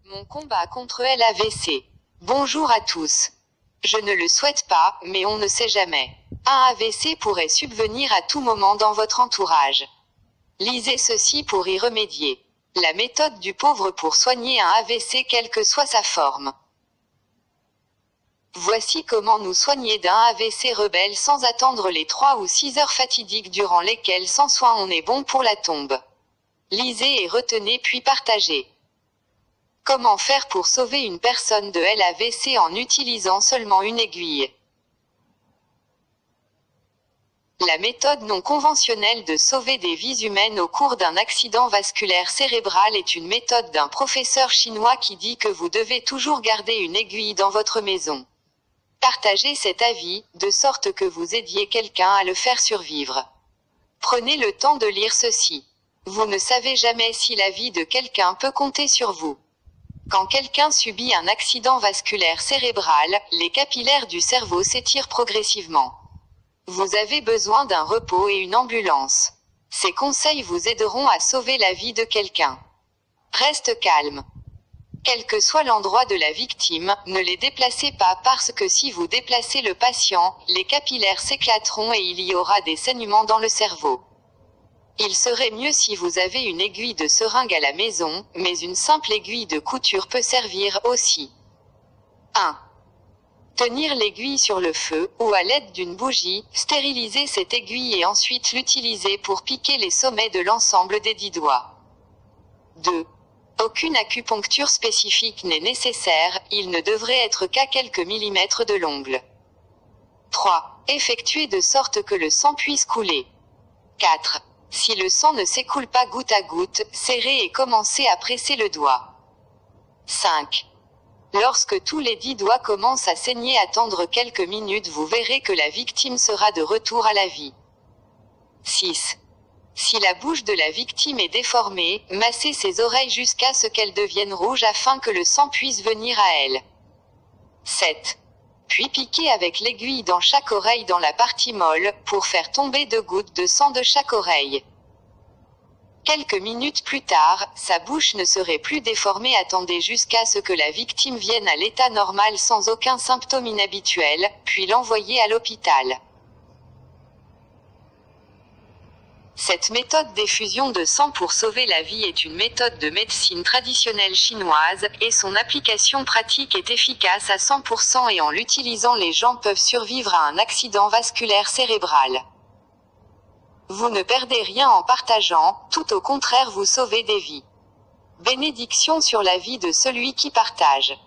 Mon combat contre l'AVC. Bonjour à tous. Je ne le souhaite pas, mais on ne sait jamais. Un AVC pourrait subvenir à tout moment dans votre entourage. Lisez ceci pour y remédier. La méthode du pauvre pour soigner un AVC quelle que soit sa forme. Voici comment nous soigner d'un AVC rebelle sans attendre les 3 ou 6 heures fatidiques durant lesquelles sans soin on est bon pour la tombe. Lisez et retenez puis partagez. Comment faire pour sauver une personne de l'AVC en utilisant seulement une aiguille? La méthode non conventionnelle de sauver des vies humaines au cours d'un accident vasculaire cérébral est une méthode d'un professeur chinois qui dit que vous devez toujours garder une aiguille dans votre maison. Partagez cet avis, de sorte que vous aidiez quelqu'un à le faire survivre. Prenez le temps de lire ceci. Vous ne savez jamais si la vie de quelqu'un peut compter sur vous. Quand quelqu'un subit un accident vasculaire cérébral, les capillaires du cerveau s'étirent progressivement. Vous avez besoin d'un repos et une ambulance. Ces conseils vous aideront à sauver la vie de quelqu'un. Reste calme. Quel que soit l'endroit de la victime, ne les déplacez pas parce que si vous déplacez le patient, les capillaires s'éclateront et il y aura des saignements dans le cerveau. Il serait mieux si vous avez une aiguille de seringue à la maison, mais une simple aiguille de couture peut servir aussi. 1. Tenir l'aiguille sur le feu, ou à l'aide d'une bougie, stériliser cette aiguille et ensuite l'utiliser pour piquer les sommets de l'ensemble des 10 doigts. 2. Aucune acupuncture spécifique n'est nécessaire, il ne devrait être qu'à quelques millimètres de l'ongle. 3. Effectuer de sorte que le sang puisse couler. 4. Si le sang ne s'écoule pas goutte à goutte, serrez et commencez à presser le doigt. 5. Lorsque tous les 10 doigts commencent à saigner, attendre quelques minutes, vous verrez que la victime sera de retour à la vie. 6. Si la bouche de la victime est déformée, massez ses oreilles jusqu'à ce qu'elles deviennent rouges afin que le sang puisse venir à elle. 7. Puis piquez avec l'aiguille dans chaque oreille dans la partie molle, pour faire tomber 2 gouttes de sang de chaque oreille. Quelques minutes plus tard, sa bouche ne serait plus déformée. Attendez jusqu'à ce que la victime vienne à l'état normal sans aucun symptôme inhabituel, puis l'envoyez à l'hôpital. Cette méthode d'effusion de sang pour sauver la vie est une méthode de médecine traditionnelle chinoise, et son application pratique est efficace à 100% et en l'utilisant les gens peuvent survivre à un accident vasculaire cérébral. Vous ne perdez rien en partageant, tout au contraire vous sauvez des vies. Bénédiction sur la vie de celui qui partage.